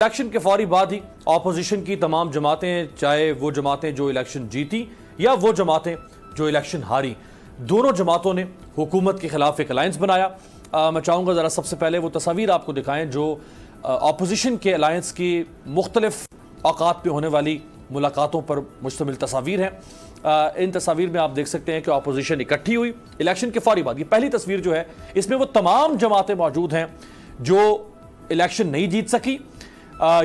Election کے فوری بعد ہی اپوزیشن کی تمام جماعتیں، چاہے وہ جماعتیں جو الیکشن جیتی یا وہ جماعتیں جو الیکشن ہاری، دونوں جماعتوں نے حکومت کے خلاف ایک الائنس بنایا۔ میں چاہوں گا ذرا سب سے پہلے وہ تصاویر آپ کو دکھائیں جو اپوزیشن کے الائنس کی مختلف اوقات پہ ہونے والی ملاقاتوں پر مشتمل تصاویر ہیں۔ ان تصاویر میں آپ دیکھ سکتے ہیں کہ اپوزیشن اکٹھی ہوئی الیکشن کے فوری بعد۔ یہ پہلی تصویر جو ہے اس میں وہ تمام جماعتیں موجود ہیں جو الیکشن نہیں جیت سکی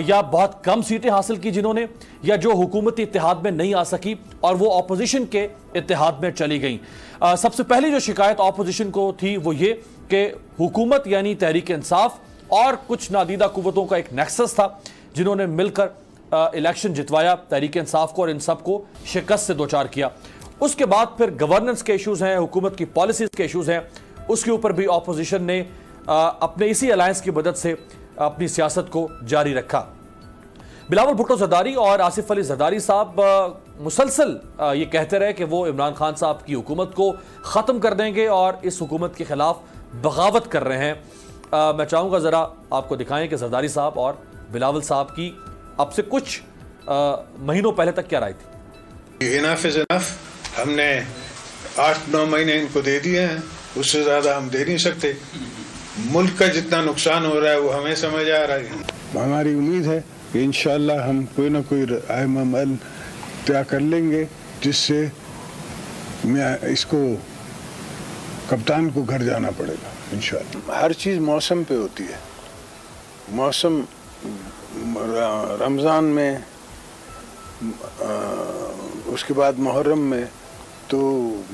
یا بہت کم سیٹیں حاصل کی جنہوں نے، یا جو حکومتی اتحاد میں نہیں آ سکی اور وہ اپوزیشن کے اتحاد میں چلی گئیں۔ سب سے پہلی جو شکایت اپوزیشن کو تھی وہ یہ کہ حکومت یعنی تحریک انصاف اور کچھ نادیدہ قوتوں کا ایک نیکسس تھا جنہوں نے مل کر الیکشن جتوایا تحریک انصاف کو اور ان سب کو شکست سے دوچار کیا۔ اس کے بعد پھر گورننس کے ایشوز ہیں، حکومت کی پالیسیز کے ایشوز ہیں، اس کے اوپر بھی اپوزیشن نے اپنے اسی الائنس کی مدد سے اپنی سیاست کو جاری رکھا۔ بلاول بھٹو زرداری اور آصف علی زرداری صاحب مسلسل یہ کہتے رہے کہ وہ عمران خان صاحب کی حکومت کو ختم کر دیں گے اور اس حکومت کے خلاف بغاوت کر رہے ہیں۔ میں چاہوں گا ذرا آپ کو دکھائیں کہ زرداری صاحب اور بلاول صاحب کی اب سے کچھ مہینوں پہلے تک کیا رائے تھی۔ انف از انف، ہم نے 8-9 مہینے ان کو دے دیے ہیں، اس سے زیادہ ہم دے نہیں سکتے۔ ملک کا جتنا نقصان ہو رہا ہے وہ ہمیں سمجھ آ رہا ہے۔ ہماری امید ہے کہ انشاءاللہ ہم کوئی نہ کوئی رائے عمل طے کر لیں گے جس سے میں اس کو کپتان کو گھر جانا پڑے گا انشاءاللہ۔ ہر چیز موسم پہ ہوتی ہے، موسم رمضان میں، اس کے بعد محرم میں، تو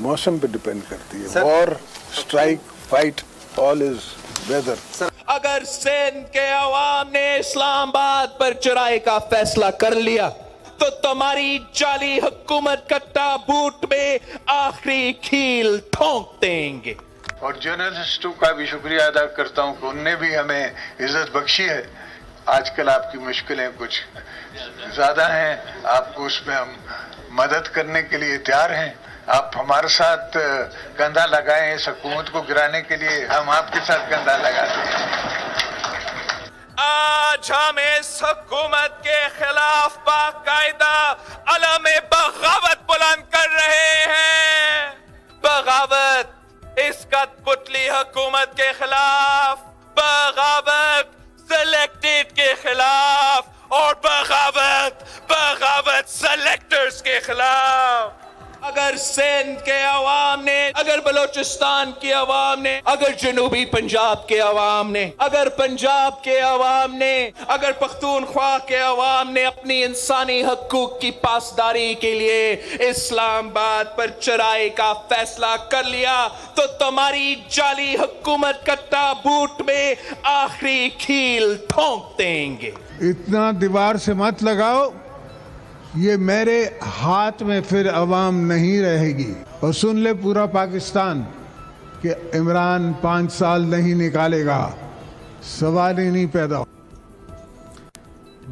موسم پہ ڈیپینڈ کرتی ہے۔ War, strike, fight, all is weather۔ اگر سندھ کے عوام نے اسلام آباد پر چڑھائی کا فیصلہ کر لیا تو تمہاری جعلی حکومت کا تابوت میں آخری کھیل ٹھونک دیں گے۔ اور جرنلسٹوں کا بھی شکریہ ادا کرتا ہوں کہ انہوں نے بھی ہمیں عزت بخشی ہے۔ آج کل آپ کی مشکلیں کچھ زیادہ ہیں، آپ کو اس میں ہم مدد کرنے کے لیے تیار ہیں۔ آپ ہمارے ساتھ کندھا لگائیں اس حکومت کو گرانے کے لیے، ہم آپ کے ساتھ کندھا لگاتے ہیں۔ آج ہم اس حکومت کے خلاف باقاعدہ علم بغاوت بلند کر رہے ہیں۔ بغاوت اس کت پتلی حکومت کے خلاف، بغاوت سلیکٹڈ کے خلاف اور بغاوت سلیکٹرز کے خلاف۔ اگر سندھ کے عوام نے، اگر بلوچستان کی عوام نے، اگر جنوبی پنجاب کے عوام نے، اگر پنجاب کے عوام نے، اگر پختونخوا کے عوام نے اپنی انسانی حقوق کی پاسداری کے لیے اسلام آباد پر چڑھائی کا فیصلہ کر لیا تو تمہاری جعلی حکومت کا تابوت میں آخری کھیل ٹھونک دیں گے۔ اتنا دیوار سے مت لگاؤ، یہ میرے ہاتھ میں پھر عوام نہیں رہے گی۔ اور سن لے پورا پاکستان کہ عمران 5 سال نہیں نکالے گا، سوال ہی نہیں پیدا۔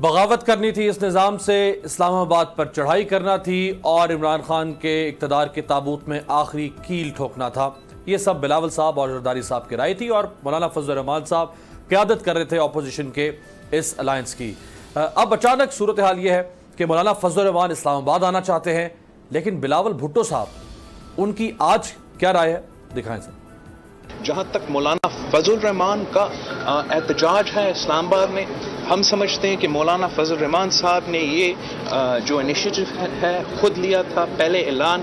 بغاوت کرنی تھی اس نظام سے، اسلام آباد پر چڑھائی کرنا تھی اور عمران خان کے اقتدار کے تابوت میں آخری کیل ٹھوکنا تھا۔ یہ سب بلاول صاحب اور زرداری صاحب کی رائے تھی اور مولانا فضل الرحمان صاحب قیادت کر رہے تھے اپوزیشن کے اس الائنس کی۔ اب اچانک صورتحال یہ ہے کہ مولانا فضل الرحمان اسلام آباد آنا چاہتے ہیں، لیکن بلاول بھٹو صاحب ان کی آج کیا رائے ہے، دکھائیں سر۔ جہاں تک مولانا فضل الرحمان کا احتجاج ہے اسلام آباد میں، ہم سمجھتے ہیں کہ مولانا فضل الرحمان صاحب نے یہ جو انیشیٹو ہے خود لیا تھا، پہلے اعلان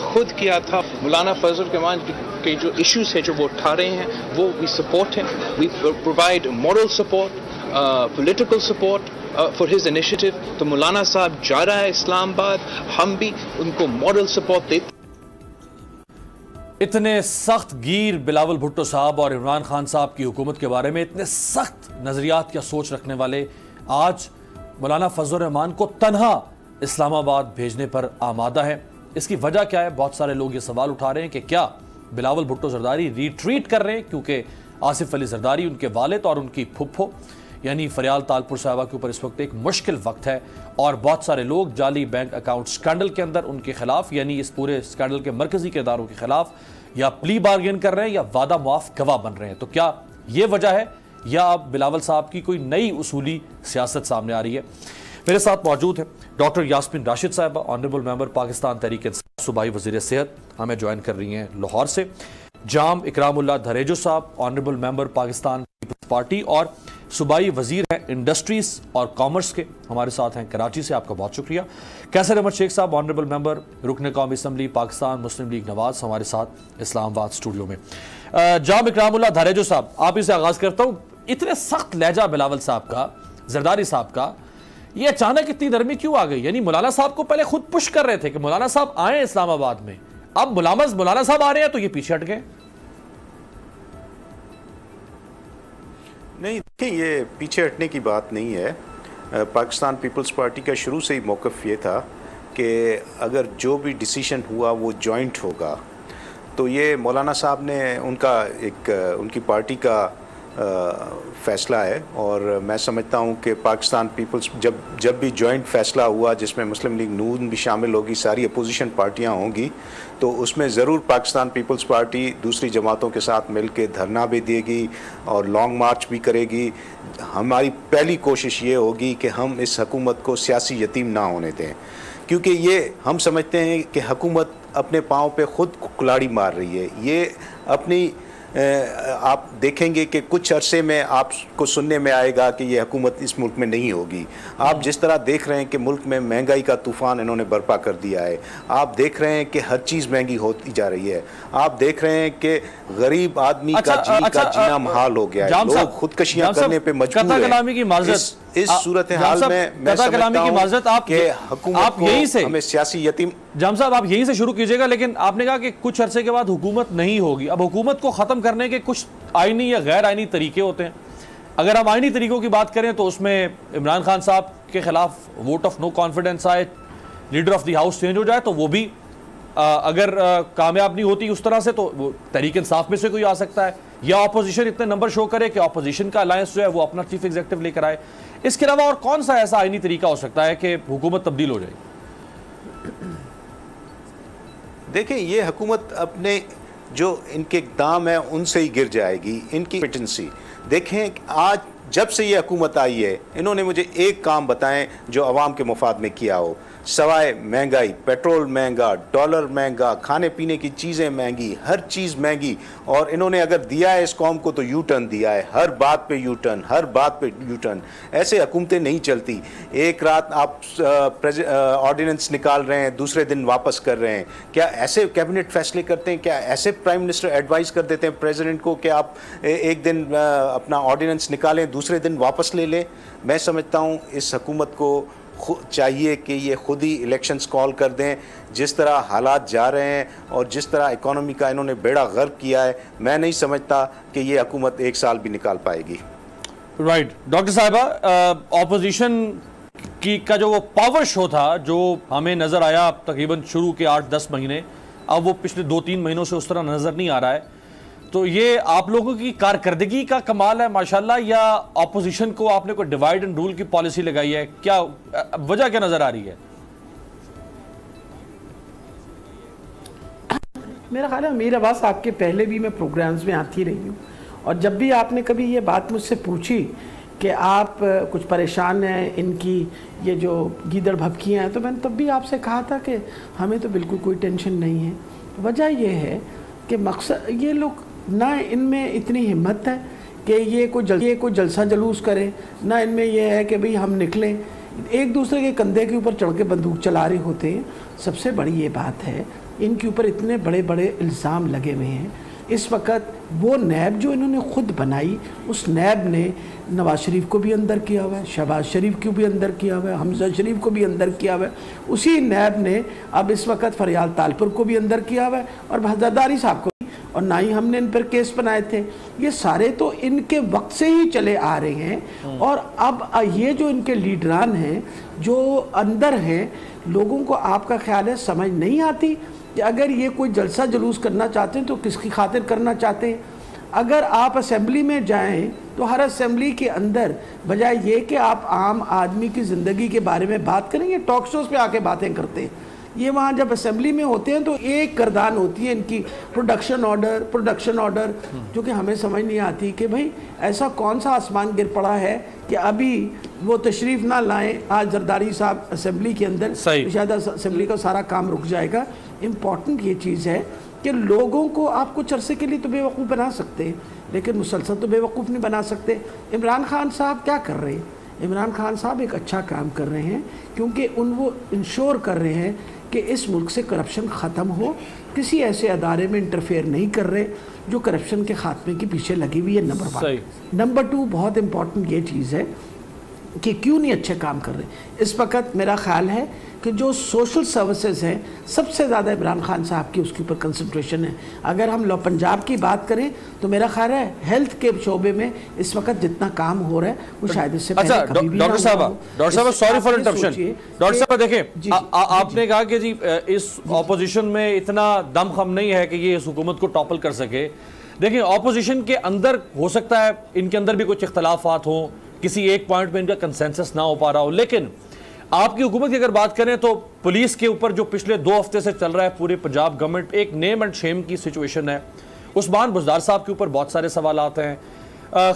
خود کیا تھا۔ مولانا فضل الرحمان کے جو ایشوز ہیں جو وہ اٹھا رہے ہیں وہ وی سپورٹ ہیں، we provide moral support, political support for his initiative. تو مولانا صاحب جا رہا ہے اسلام آباد، ہم بھی ان کو مورل سپورٹ دیتے۔ اتنے سخت گیر بلاول بھٹو صاحب اور عمران خان صاحب کی حکومت کے بارے میں، اتنے سخت نظریات یا سوچ رکھنے والے آج مولانا فضل الرحمان کو تنہا اسلام آباد بھیجنے پر آمادہ ہے۔ اس کی وجہ کیا ہے؟ بہت سارے لوگ یہ سوال اٹھا رہے ہیں کہ کیا بلاول بھٹو زرداری ریٹریٹ کر رہے ہیں کیونکہ آصف علی زرداری، ان کے والد اور ان کی پھپھو یعنی فریال تالپور صاحبہ کے اوپر اس وقت ایک مشکل وقت ہے اور بہت سارے لوگ جعلی بینک اکاؤنٹ سکینڈل کے اندر ان کے خلاف، یعنی اس پورے سکینڈل کے مرکزی کرداروں کے خلاف یا پلی بارگین کر رہے ہیں یا وعدہ معاف گواہ بن رہے ہیں۔ تو کیا یہ وجہ ہے یا اب بلاول صاحب کی کوئی نئی اصولی سیاست سامنے آ رہی ہے؟ میرے ساتھ موجود ہے ڈاکٹر یاسمین راشد صاحبہ، آنریبل ممبر پاکستان تحریک انصاف، صوبائی وزیر صحت، ہمیں جوائن کر رہی ہیں لاہور سے۔ جام اکرام اللہ دھریجو صاحب، آنریبل ممبر پاکستان پیپلز پارٹی اور صوبائی وزیر ہیں انڈسٹریز اور کامرس کے، ہمارے ساتھ ہیں کراچی سے، آپ کا بہت شکریہ۔ کیسر احمد شیخ صاحب، آنریبل ممبر رکن قومی اسمبلی پاکستان مسلم لیگ نواز، ہمارے ساتھ اسلام آباد اسٹوڈیو میں۔ جام اکرام اللہ دھریجو صاحب، آپ اسے آغاز کرتا ہوں، اتنے سخت لہجہ بلاول صاحب کا، زرداری صاحب کا، یہ اچانک اتنی نرمی کیوں آ گئی؟ یعنی مولانا صاحب کو پہلے خود پش کر رہے تھے کہ مولانا صاحب آئیں اسلام آباد میں، اب مولانا صاحب آ رہے ہیں تو یہ پیچھے ہٹ گئے۔ نہیں دیکھیں، یہ پیچھے ہٹنے کی بات نہیں ہے۔ پاکستان پیپلز پارٹی کا شروع سے ہی موقف یہ تھا کہ اگر جو بھی ڈیسیشن ہوا وہ جوائنٹ ہوگا، تو یہ مولانا صاحب نے ان کی پارٹی کا فیصلہ ہے، اور میں سمجھتا ہوں کہ پاکستان پیپلز جب بھی جوائنٹ فیصلہ ہوا جس میں مسلم لیگ نون بھی شامل ہوگی، ساری اپوزیشن پارٹیاں ہوں گی، تو اس میں ضرور پاکستان پیپلز پارٹی دوسری جماعتوں کے ساتھ مل کے دھرنا بھی دے گی اور لانگ مارچ بھی کرے گی۔ ہماری پہلی کوشش یہ ہوگی کہ ہم اس حکومت کو سیاسی یتیم نہ ہونے دیں، کیونکہ یہ ہم سمجھتے ہیں کہ حکومت اپنے پاؤں پہ خود کلاڑی مار رہی ہے۔ یہ اپنی آپ دیکھیں گے کہ کچھ عرصے میں آپ کو سننے میں آئے گا کہ یہ حکومت اس ملک میں نہیں ہوگی۔ آپ جس طرح دیکھ رہے ہیں کہ ملک میں مہنگائی کا طوفان انہوں نے برپا کر دیا ہے، آپ دیکھ رہے ہیں کہ ہر چیز مہنگی ہوتی جا رہی ہے، آپ دیکھ رہے ہیں کہ غریب آدمی کا جینا محال ہو گیا ہے، لوگ خودکشیاں کرنے پہ مجبور ہیں۔ اس صورتحال میں سمجھتا ہوں کہ حکومت کو ہمیں سیاسی یتیم۔ جام صاحب آپ یہیں سے شروع کیجئے گا، لیکن آپ نے کہا کہ کچھ عرصے کے بعد حکومت نہیں ہوگی۔ اب حکومت کو ختم کرنے کے کچھ آئینی یا غیر آئینی طریقے ہوتے ہیں۔ اگر ہم آئینی طریقوں کی بات کریں تو اس میں عمران خان صاحب کے خلاف ووٹ آف نو کانفیڈنس آئے، leader of the house change ہو جائے، تو وہ بھی اگر کامیاب نہیں ہوتی اس طرح سے تو وہ تحریک انصاف میں سے کوئی آ سکتا ہے، یا اپوزیشن اتنے نمبر شو کرے کہ اپوزیشن کا الائنس جو ہے وہ اپنا چیف ایگزیکٹو لے کر آئے۔ اس کے علاوہ اور کون سا ایسا آئینی طریقہ ہو سکتا ہے کہ حکومت تبدیل ہو جائے؟ دیکھیں، یہ حکومت اپنے جو ان کے اقدام ہیں ان سے ہی گر جائے گی، ان کی پیٹنسی۔ دیکھیں آج جب سے یہ حکومت آئی ہے، انہوں نے مجھے ایک کام بتائیں جو عوام کے مفاد میں کیا ہو، سوائے مہنگائی، پیٹرول مہنگا، ڈالر مہنگا، کھانے پینے کی چیزیں مہنگی، ہر چیز مہنگی، اور انہوں نے اگر دیا ہے اس قوم کو تو یو ٹرن دیا ہے، ہر بات پہ یو ٹرن، ہر بات پہ یو ٹرن۔ ایسے حکومتیں نہیں چلتی۔ ایک رات آپ آرڈیننس نکال رہے ہیں، دوسرے دن واپس کر رہے ہیں۔ کیا ایسے کیبنٹ فیصلے کرتے ہیں؟ کیا ایسے پرائم منسٹر ایڈوائز کر دیتے ہیں پریزیڈنٹ کو کہ آپ ایک دن اپنا آرڈیننس نکالیں، دوسرے دن واپس لے لیں؟ میں سمجھتا ہوں اس حکومت کو چاہیے کہ یہ خود ہی الیکشنز کال کر دیں۔ جس طرح حالات جا رہے ہیں اور جس طرح اکانومی کا انہوں نے بیڑا غرق کیا ہے، میں نہیں سمجھتا کہ یہ حکومت ایک سال بھی نکال پائے گی۔ رائٹ ڈاکٹر صاحبہ، اپوزیشن کا جو وہ پاور شو تھا جو ہمیں نظر آیا تقریباً شروع کے 8-10 مہینے، اب وہ پچھلے 2-3 مہینوں سے اس طرح نظر نہیں آ رہا ہے، تو یہ آپ لوگوں کی کارکردگی کا کمال ہے ماشاءاللہ، یا اپوزیشن کو آپ نے کوئی ڈیوائیڈ اینڈ رول کی پالیسی لگائی ہے؟ کیا وجہ کیا نظر آ رہی ہے؟ میرا خیال ہے امیر عباس، آپ کے پہلے بھی میں پروگرامز میں آتی رہی ہوں، اور جب بھی آپ نے کبھی یہ بات مجھ سے پوچھی کہ آپ کچھ پریشان ہیں ان کی یہ جو گیدڑ بھبکیاں ہیں، تو میں نے تب بھی آپ سے کہا تھا کہ ہمیں تو بالکل کوئی ٹینشن نہیں ہے۔ وجہ یہ ہے کہ مقصد یہ لوگ نہ ان میں اتنی ہمت ہے کہ یہ کوئی جلسہ جلوس کرے، نہ ان میں یہ ہے کہ بھئی ہم نکلیں، ایک دوسرے کے کندھے کے اوپر چڑھ کے بندوق چلا رہے ہوتے ہیں۔ سب سے بڑی یہ بات ہے ان کے اوپر اتنے بڑے بڑے الزام لگے ہوئے ہیں۔ اس وقت وہ نیب جو انہوں نے خود بنائی، اس نیب نے نواز شریف کو بھی اندر کیا ہوا ہے، شہباز شریف کو بھی اندر کیا ہوا ہے، حمزہ شریف کو بھی اندر کیا ہوا ہے، اسی نیب نے اب اس وقت فریال تالپور کو بھی اندر کیا ہوا ہے، اور زرداری صاحب کو، اور نہ ہی ہم نے ان پر کیس بنائے تھے۔ یہ سارے تو ان کے وقت سے ہی چلے آ رہے ہیں، اور اب یہ جو ان کے لیڈران ہیں جو اندر ہیں، لوگوں کو آپ کا خیال ہے سمجھ نہیں آتی کہ اگر یہ کوئی جلسہ جلوس کرنا چاہتے ہیں تو کس کی خاطر کرنا چاہتے ہیں؟ اگر آپ اسمبلی میں جائیں تو ہر اسمبلی کے اندر بجائے یہ کہ آپ عام آدمی کی زندگی کے بارے میں بات کریں، یہ ٹاک شوز پہ آ کے باتیں کرتے ہیں یہ وہاں جب اسمبلی میں ہوتے ہیں تو ایک گردان ہوتی ہے ان کی پروڈکشن آرڈر جو کہ ہمیں سمجھ نہیں آتی کہ بھائی ایسا کون سا آسمان گر پڑا ہے کہ ابھی وہ تشریف نہ لائیں. آج زرداری صاحب اسمبلی کے اندر شاید اسمبلی کا سارا کام رک جائے گا. امپورٹنٹ یہ چیز ہے کہ لوگوں کو آپ کچھ عرصے کے لیے تو بے وقوف بنا سکتے ہیں لیکن مسلسل تو بے وقوف نہیں بنا سکتے. عمران خان صاحب کیا کر رہے ہیں؟ عمران خان صاحب ایک اچھا کام کر رہے ہیں کیونکہ وہ انشور کر رہے ہیں کہ اس ملک سے کرپشن ختم ہو. کسی ایسے ادارے میں انٹرفیئر نہیں کر رہے جو کرپشن کے خاتمے کے پیچھے لگی ہوئی ہے. نمبر 1. نمبر 2 بہت امپورٹنٹ یہ چیز ہے کہ کیوں نہیں اچھے کام کر رہے. اس وقت میرا خیال ہے کہ جو سوشل سروسز ہیں سب سے زیادہ عمران خان صاحب کی اس کے اوپر کنسنٹریشن ہے. اگر ہم پنجاب کی بات کریں تو میرا خیال ہے ہیلتھ کے شعبے میں اس وقت جتنا کام ہو رہا ہے وہ شاید اس سے پہلے کبھی بھی نہ ہوا ہو. ڈاکٹر صاحب سوری فار انٹرپشن. ڈاکٹر صاحب دیکھیں آپ نے کہا کہ جی اس اپوزیشن میں اتنا دم خم نہیں ہے کہ یہ اس حکومت کو ٹاپل کر سکے. دیکھیں اپوزیشن کے اندر ہو سکتا ہے ان کے اندر بھی کچھ اختلافات ہوں, کسی ایک پوائنٹ میں ان کا کنسنسس نہ ہو پا رہا ہو, لیکن آپ کی حکومت کی اگر بات کریں تو پولیس کے اوپر جو پچھلے 2 ہفتے سے چل رہا ہے پورے پنجاب گورنمنٹ ایک نیم اینڈ شیم کی سچویشن ہے. عثمان بزدار صاحب کے اوپر بہت سارے سوالات ہیں.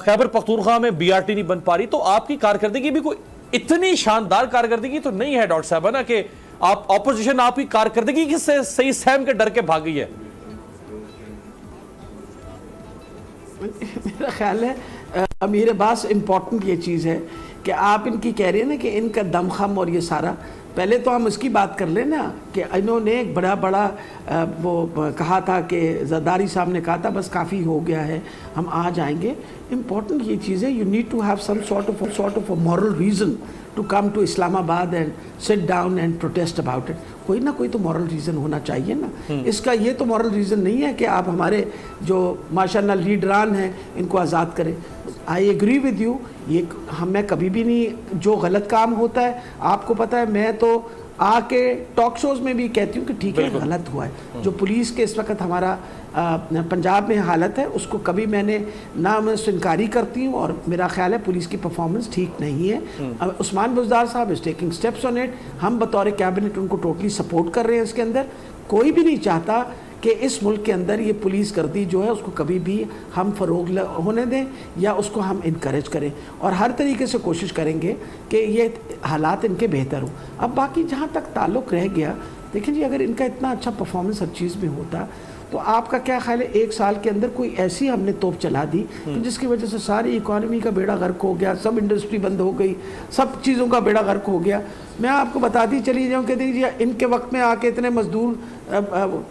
خیبر پختونخوا میں BRT نہیں بن پا رہی. تو آپ کی کارکردگی بھی کوئی اتنی شاندار کارکردگی تو نہیں ہے ڈاکٹر صاحب نا کہ آپ اپوزیشن آپ کی کارکردگی سے صحیح سہم کے ڈر کے بھاگی ہے. میرا خیال ہے امیر عباس امپورٹنٹ یہ چیز ہے کہ آپ ان کی کہہ رہے ہیں نا کہ ان کا دم خم اور یہ سارا. پہلے تو ہم اس کی بات کر لیں نا کہ انہوں نے ایک بڑا وہ کہا تھا کہ زرداری صاحب نے کہا تھا بس کافی ہو گیا ہے ہم آ جائیں گے. امپورٹنٹ یہ چیز ہے, you need to have some sort of a moral reason to come to Islamabad and sit down and protest about it. کوئی نہ کوئی تو مورل ریزن ہونا چاہیے نا. اس کا یہ تو مورل ریزن نہیں ہے کہ آپ ہمارے جو ماشاءاللہ لیڈران ہیں ان کو آزاد کریں. آئی ایگری ود یو, یہ میں کبھی بھی نہیں, جو غلط کام ہوتا ہے آپ کو پتہ ہے میں تو آ کے ٹاک شوز میں بھی کہتی ہوں کہ ٹھیک ہے غلط ہوا ہے. جو پولیس کے اس وقت ہمارا پنجاب میں حالت ہے اس کو کبھی میں نے نہ میں انکاری کرتی ہوں اور میرا خیال ہے پولیس کی پرفارمنس ٹھیک نہیں ہے. عثمان بزدار صاحب is taking steps on it. ہم بطور کیبنٹ ان کو ٹوٹلی سپورٹ کر رہے ہیں. اس کے اندر کوئی بھی نہیں چاہتا کہ اس ملک کے اندر یہ پولیس گردی جو ہے اس کو کبھی بھی ہم فروغ ہونے دیں یا اس کو ہم انکریج کریں, اور ہر طریقے سے کوشش کریں گے کہ یہ حالات ان کے بہتر ہوں. اب باقی جہاں تک تعلق رہ گیا, دیکھیں جی اگر ان کا اتنا اچھا پرفارمنس ہر چیز میں ہوتا تو آپ کا کیا خیال ہے 1 سال کے اندر کوئی ایسی ہم نے توپ چلا دی جس کی وجہ سے ساری اکانومی کا بیڑا غرق ہو گیا, سب انڈسٹری بند ہو گئی, سب چیزوں کا بیڑا غرق ہو گیا. میں آپ کو بتاتی چلی جاؤں کہ دیکھیے ان کے وقت میں آ کے اتنے مزدور,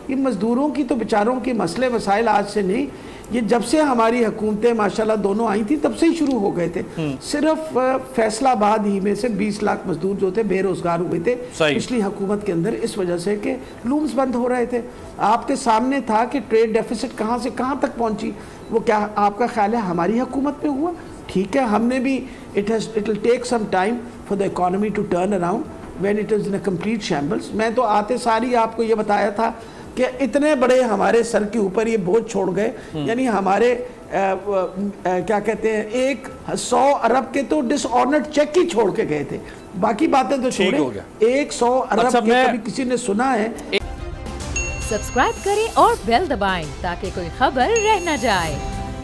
ان مزدوروں کی تو بیچاروں کے مسئلے مسائل آج سے نہیں, یہ جب سے ہماری حکومتیں ماشاءاللہ دونوں آئی تھیں تب سے ہی شروع ہو گئے تھے. صرف فیصل آباد ہی میں سے 20 لاکھ مزدور جو تھے بے روزگار ہوئے تھے پچھلی حکومت کے اندر, اس وجہ سے کہ لومز بند ہو رہے تھے. آپ کے سامنے تھا کہ ٹریڈ ڈیفیسٹ کہاں سے کہاں تک پہنچی. وہ کیا آپ کا خیال ہے ہماری حکومت میں ہوا؟ ٹھیک ہے ہم نے بھی it will take some time for the economy to turn around when it is in a complete shambles. میں تو آتے ساری آپ کو یہ بتایا تھا کہ اتنے بڑے ہمارے سر کے اوپر یہ بوجھ چھوڑ گئے, یعنی ہمارے کیا کہتے ہیں 100 ارب کے تو ڈس آنرڈ چیک ہی چھوڑ کے گئے تھے. باقی باتیں تو چھوڑیں, 100 ارب کے کبھی کسی نے سنا ہے. سبسکرائب کریں اور بیل دبائیں تاکہ کوئی خبر رہ نہ جائے.